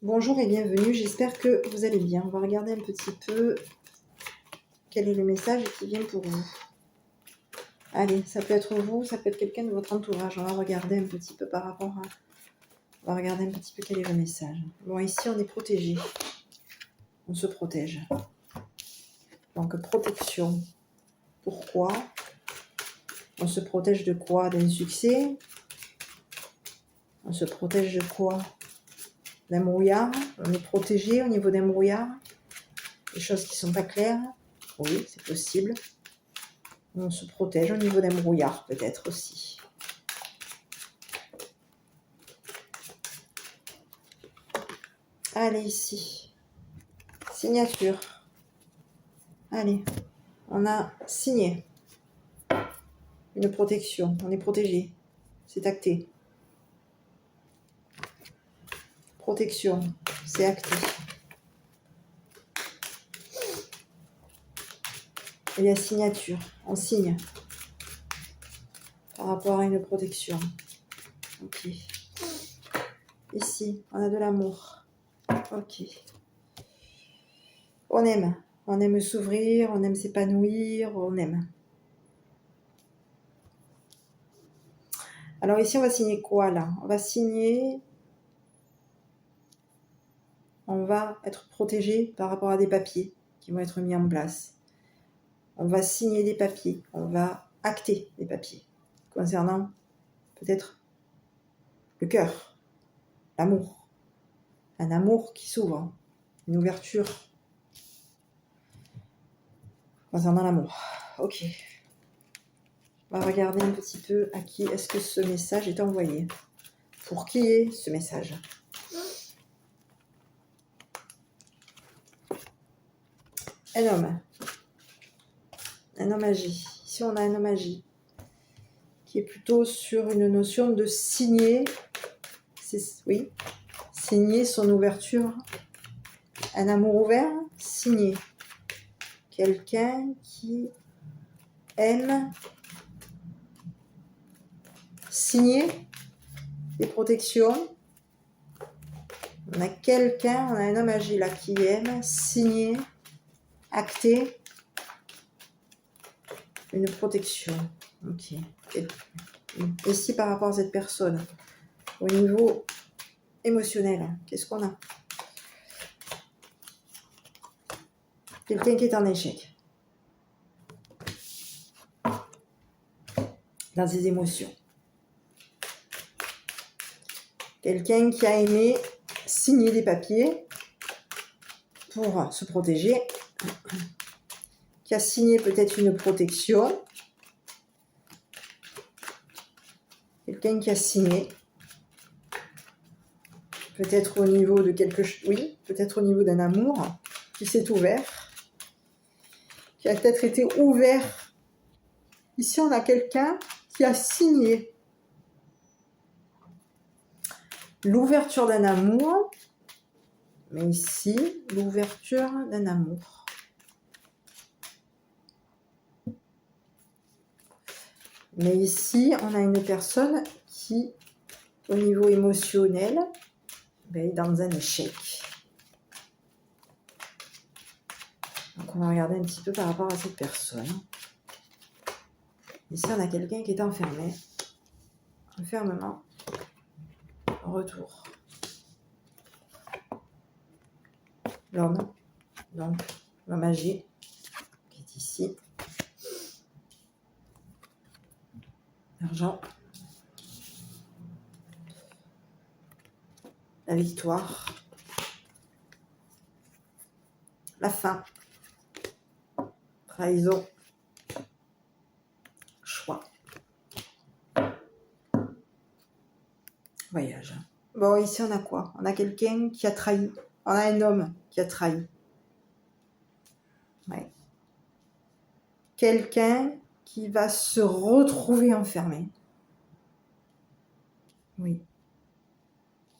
Bonjour et bienvenue, j'espère que vous allez bien. On va regarder un petit peu quel est le message qui vient pour vous. Allez, ça peut être vous, ça peut être quelqu'un de votre entourage. On va regarder un petit peu par rapport à... On va regarder un petit peu quel est le message. Bon, ici on est protégé. On se protège. Donc protection. Pourquoi? On se protège de quoi? D'un succès? On se protège de quoi? D'un brouillard? On est protégé au niveau d'un brouillard? Des choses qui sont pas claires? Oui, c'est possible. On se protège au niveau d'un brouillard, peut-être aussi. Allez, ici. Signature. Allez, on a signé. Une protection. On est protégé. C'est acté. Protection. C'est acté. Et la signature. On signe. Par rapport à une protection. Ok. Ici, on a de l'amour. Ok. On aime. On aime s'ouvrir, on aime s'épanouir, on aime. Alors ici, on va signer quoi là? On va signer... On va être protégé par rapport à des papiers qui vont être mis en place. On va signer des papiers. On va acter des papiers concernant peut-être le cœur, l'amour. Un amour qui s'ouvre. Une ouverture concernant l'amour. Ok. On va regarder un petit peu à qui est-ce que ce message est envoyé. Pour qui est ce message? Un homme. Un homme agi. Ici, on a un homme agi qui est plutôt sur une notion de signer. Oui. Signer son ouverture. Un amour ouvert. Signer. Quelqu'un qui aime signer des protections. On a quelqu'un, on a un homme âgé là qui aime signer, acter une protection. Ok. Et ici, par rapport à cette personne, au niveau émotionnel, qu'est-ce qu'on a? Quelqu'un qui est en échec dans ses émotions. Quelqu'un qui a aimé signer des papiers pour se protéger, qui a signé peut-être une protection. Quelqu'un qui a signé, peut-être au niveau de quelque chose, oui, peut-être au niveau d'un amour qui s'est ouvert, qui a peut-être été ouvert. Ici, on a quelqu'un qui a signé l'ouverture d'un amour, mais ici, l'ouverture d'un amour. Mais ici, on a une personne qui, au niveau émotionnel, est dans un échec. Donc, on va regarder un petit peu par rapport à cette personne. Ici, on a quelqu'un qui est enfermé. Enfermement. Retour. L'homme. Donc, l'homme âgé qui est ici. L'argent. La victoire. La fin. Trahison. Choix. Voyage. Bon, ici, on a quoi? On a quelqu'un qui a trahi. On a un homme qui a trahi. Ouais. Quelqu'un qui va se retrouver enfermé. Oui.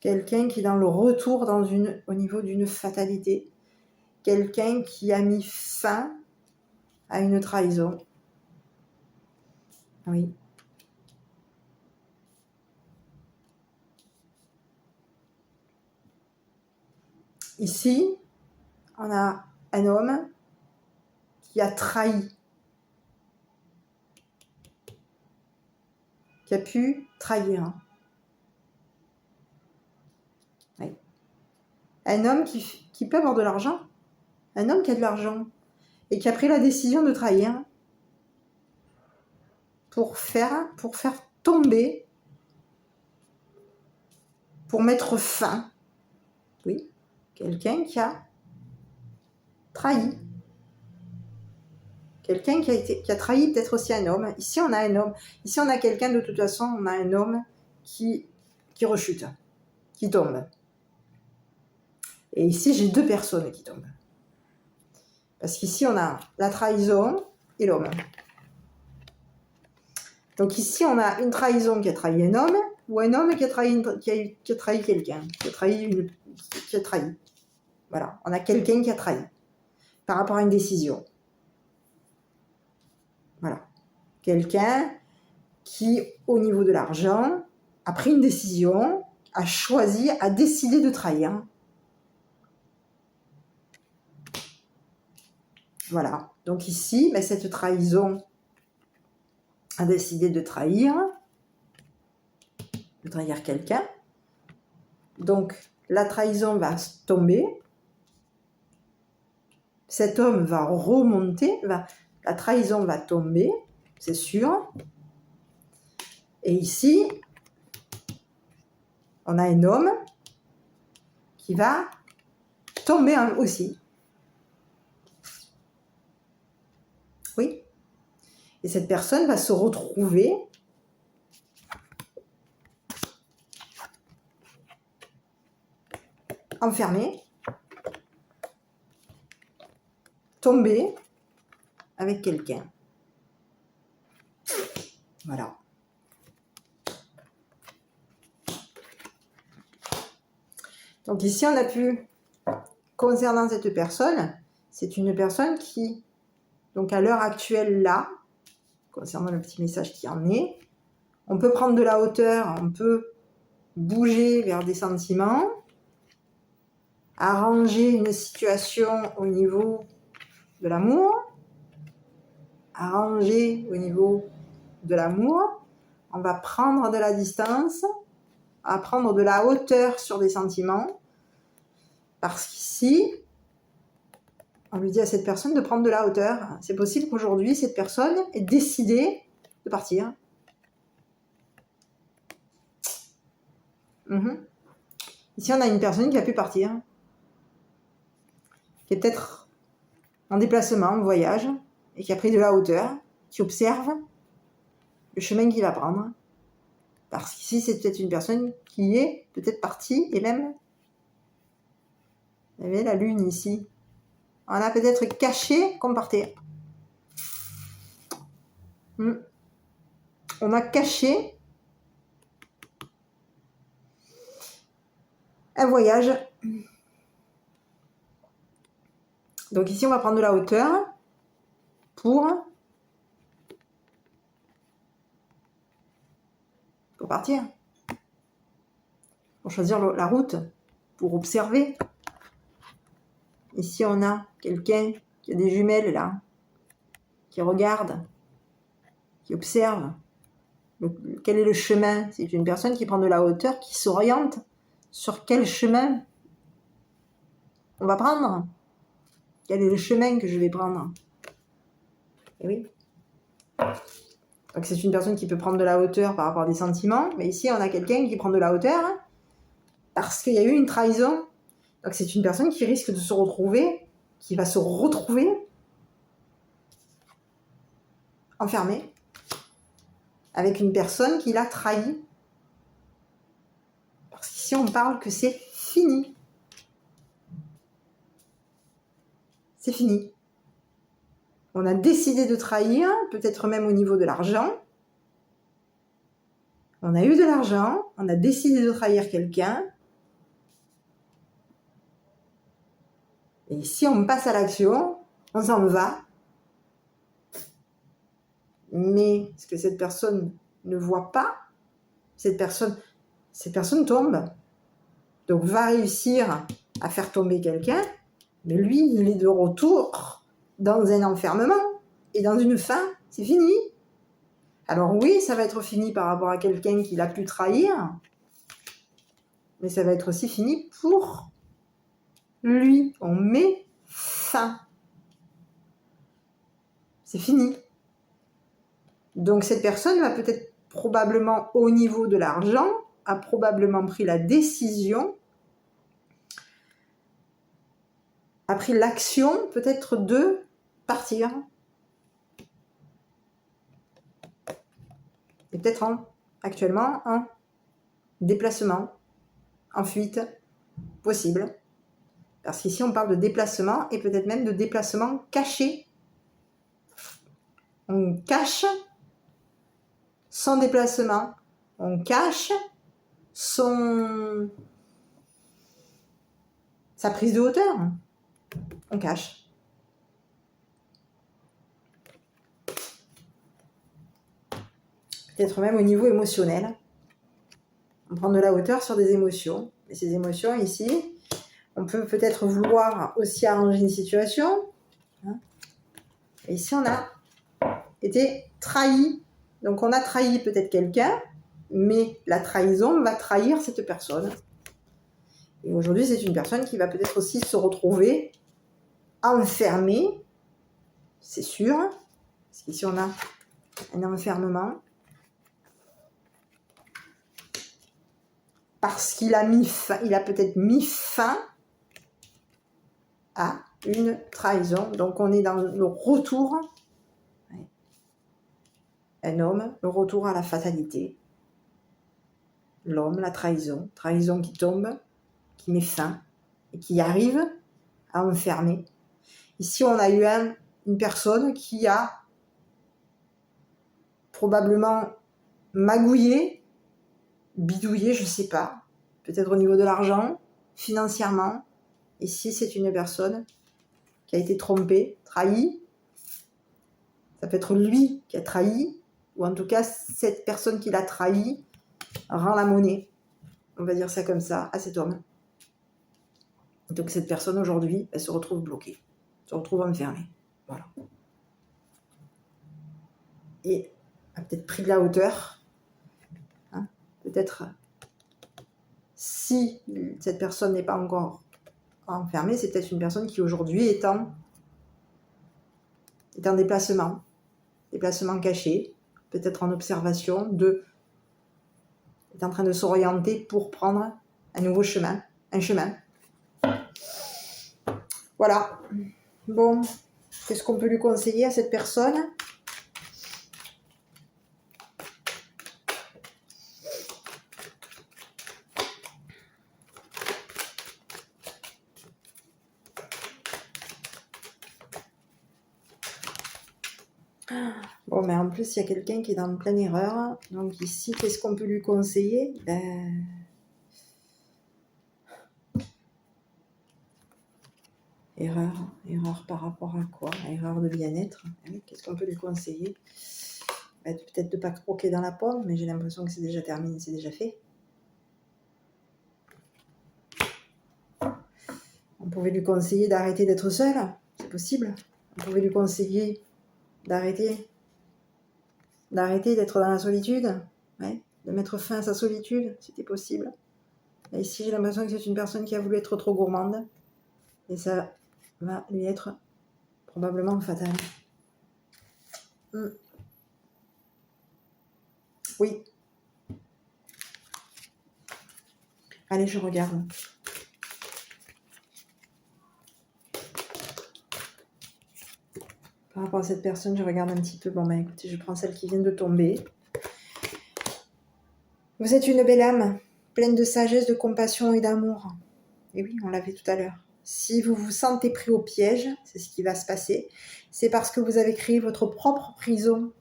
Quelqu'un qui est dans le retour au niveau d'une fatalité. Quelqu'un qui a mis fin à une trahison. Oui. Ici, on a un homme qui a trahi, qui a pu trahir. Oui. Un homme qui peut avoir de l'argent, un homme qui a de l'argent et qui a pris la décision de trahir pour faire tomber, pour mettre fin. Oui, quelqu'un qui a trahi. Quelqu'un qui a trahi peut-être aussi un homme. Ici, on a un homme. Ici, on a quelqu'un, de toute façon, on a un homme qui rechute, qui tombe. Et ici, j'ai deux personnes qui tombent. Parce qu'ici, on a la trahison et l'homme. Donc ici, on a une trahison qui a trahi un homme, ou un homme qui a trahi quelqu'un, qui a trahi. Voilà, on a quelqu'un qui a trahi par rapport à une décision. Voilà. Quelqu'un qui, au niveau de l'argent, a pris une décision, a choisi, a décidé de trahir. Voilà. Donc ici, cette trahison a décidé de trahir quelqu'un. Donc la trahison va tomber. Cet homme va remonter, la trahison va tomber, c'est sûr. Et ici, on a un homme qui va tomber aussi. Oui. Et cette personne va se retrouver enfermée, tombée avec quelqu'un. Voilà. Donc ici, on a pu, concernant cette personne, c'est une personne qui, donc à l'heure actuelle là, concernant le petit message qui en est, on peut prendre de la hauteur, on peut bouger vers des sentiments, arranger une situation au niveau de l'amour, arranger au niveau de l'amour, on va prendre de la distance, à prendre de la hauteur sur des sentiments, parce qu'ici, on lui dit à cette personne de prendre de la hauteur. C'est possible qu'aujourd'hui, cette personne ait décidé de partir. Ici, on a une personne qui a pu partir, qui est peut-être en déplacement, en voyage, et qui a pris de la hauteur, qui observe le chemin qu'il va prendre. Parce qu'ici, c'est peut-être une personne qui est peut-être partie, et même, vous avez la lune ici. On a peut-être caché qu'on partait. On a caché un voyage. Donc ici, on va prendre de la hauteur pour partir. Pour choisir la route, pour observer. Ici, on a quelqu'un qui a des jumelles là, qui regarde, qui observe. Quel est le chemin? C'est une personne qui prend de la hauteur, qui s'oriente sur quel chemin on va prendre. Quel est le chemin que je vais prendre? Et oui. Donc c'est une personne qui peut prendre de la hauteur par rapport à des sentiments, mais ici on a quelqu'un qui prend de la hauteur parce qu'il y a eu une trahison. Donc c'est une personne qui risque de se retrouver, qui va se retrouver enfermée avec une personne qui l'a trahi. Parce qu'ici on parle que c'est fini. C'est fini. On a décidé de trahir, peut-être même au niveau de l'argent. On a eu de l'argent, on a décidé de trahir quelqu'un. Et si on passe à l'action, on s'en va. Mais ce que cette personne ne voit pas, cette personne tombe. Donc va réussir à faire tomber quelqu'un, mais lui, il est de retour dans un enfermement et dans une fin, c'est fini. Alors oui, ça va être fini par rapport à quelqu'un qui l'a pu trahir, mais ça va être aussi fini pour lui. On met fin. C'est fini. Donc cette personne va peut-être probablement au niveau de l'argent, a probablement pris la décision, a pris l'action peut-être de partir. Et peut-être actuellement en déplacement, en fuite, possible. Parce qu'ici on parle de déplacement et peut-être même de déplacement caché. On cache son déplacement, on cache sa prise de hauteur, on cache. Peut-être même au niveau émotionnel. On prend de la hauteur sur des émotions. Et ces émotions ici, on peut peut-être vouloir aussi arranger une situation. Et ici, on a été trahi. Donc, on a trahi peut-être quelqu'un, mais la trahison va trahir cette personne. Et aujourd'hui, c'est une personne qui va peut-être aussi se retrouver enfermée, c'est sûr. Parce qu'ici, on a un enfermement. Parce qu'il a peut-être mis fin à une trahison. Donc, on est dans le retour. Un homme, le retour à la fatalité. L'homme, la trahison. Trahison qui tombe, qui met fin et qui arrive à enfermer. Ici, on a eu une personne qui a probablement magouillé, bidouillé, je ne sais pas, peut-être au niveau de l'argent, financièrement. Ici, c'est une personne qui a été trompée, trahie. Ça peut être lui qui a trahi, ou en tout cas, cette personne qui l'a trahi rend la monnaie, on va dire ça comme ça, à cet homme. Donc cette personne aujourd'hui, elle se retrouve bloquée, se retrouve enfermée. Voilà. Et a peut-être pris de la hauteur. Peut-être si cette personne n'est pas encore enfermée, c'est peut-être une personne qui aujourd'hui est en déplacement caché, peut-être en observation, est en train de s'orienter pour prendre un nouveau chemin, un chemin. Voilà. Bon, qu'est-ce qu'on peut lui conseiller à cette personne ? Bon, mais en plus, il y a quelqu'un qui est dans pleine erreur. Donc ici, qu'est-ce qu'on peut lui conseiller ? Erreur par rapport à quoi ? Erreur de bien-être. Qu'est-ce qu'on peut lui conseiller ? Peut-être de ne pas croquer dans la pomme, mais j'ai l'impression que c'est déjà terminé, c'est déjà fait. On pouvait lui conseiller d'arrêter d'être seul, c'est possible. On pouvait lui conseiller d'arrêter d'être dans la solitude, de mettre fin à sa solitude, c'était possible. Et ici, j'ai l'impression que c'est une personne qui a voulu être trop gourmande, et ça va lui être probablement fatal. Oui. Allez, je regarde. Par rapport à cette personne, je regarde un petit peu. Bon, écoutez, je prends celle qui vient de tomber. Vous êtes une belle âme, pleine de sagesse, de compassion et d'amour. Et oui, on l'a vu tout à l'heure. Si vous vous sentez pris au piège, c'est ce qui va se passer, c'est parce que vous avez créé votre propre prison.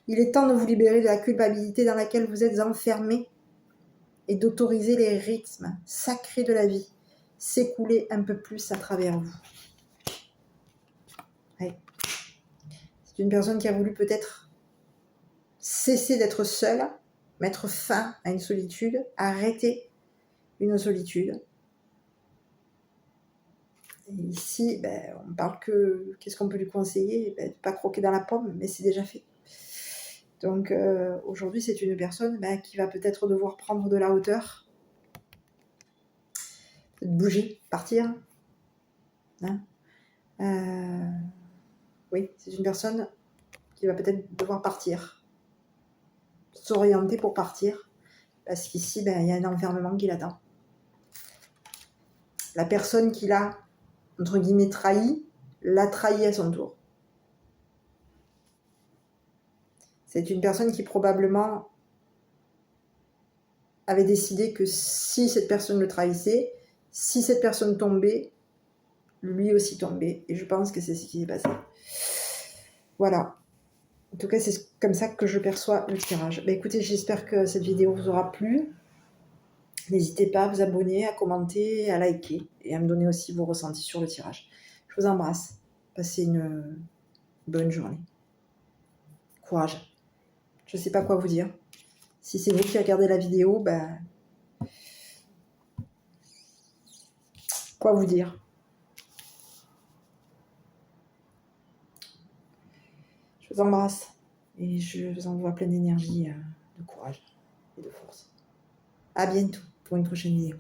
Il est temps de vous libérer de la culpabilité dans laquelle vous êtes enfermé et d'autoriser les rythmes sacrés de la vie s'écouler un peu plus à travers vous. Ouais. C'est une personne qui a voulu peut-être cesser d'être seule, mettre fin à une solitude, arrêter une solitude. Et ici, on parle que, qu'est-ce qu'on peut lui conseiller? De ne pas croquer dans la pomme, mais c'est déjà fait. Donc aujourd'hui, c'est une personne qui va peut-être devoir prendre de la hauteur, bouger, partir. Hein. Oui, c'est une personne qui va peut-être devoir partir, s'orienter pour partir, parce qu'ici, il y a un enfermement qui l'attend. La personne qui l'a, entre guillemets, trahi, l'a trahi à son tour. C'est une personne qui probablement avait décidé que si cette personne le trahissait, si cette personne tombait, lui aussi tombait. Et je pense que c'est ce qui s'est passé. Voilà. En tout cas, c'est comme ça que je perçois le tirage. Écoutez, j'espère que cette vidéo vous aura plu. N'hésitez pas à vous abonner, à commenter, à liker et à me donner aussi vos ressentis sur le tirage. Je vous embrasse. Passez une bonne journée. Courage. Je ne sais pas quoi vous dire. Si c'est vous qui regardez la vidéo, quoi vous dire? Je vous embrasse et je vous envoie pleine d'énergie, de courage et de force. À bientôt pour une prochaine vidéo.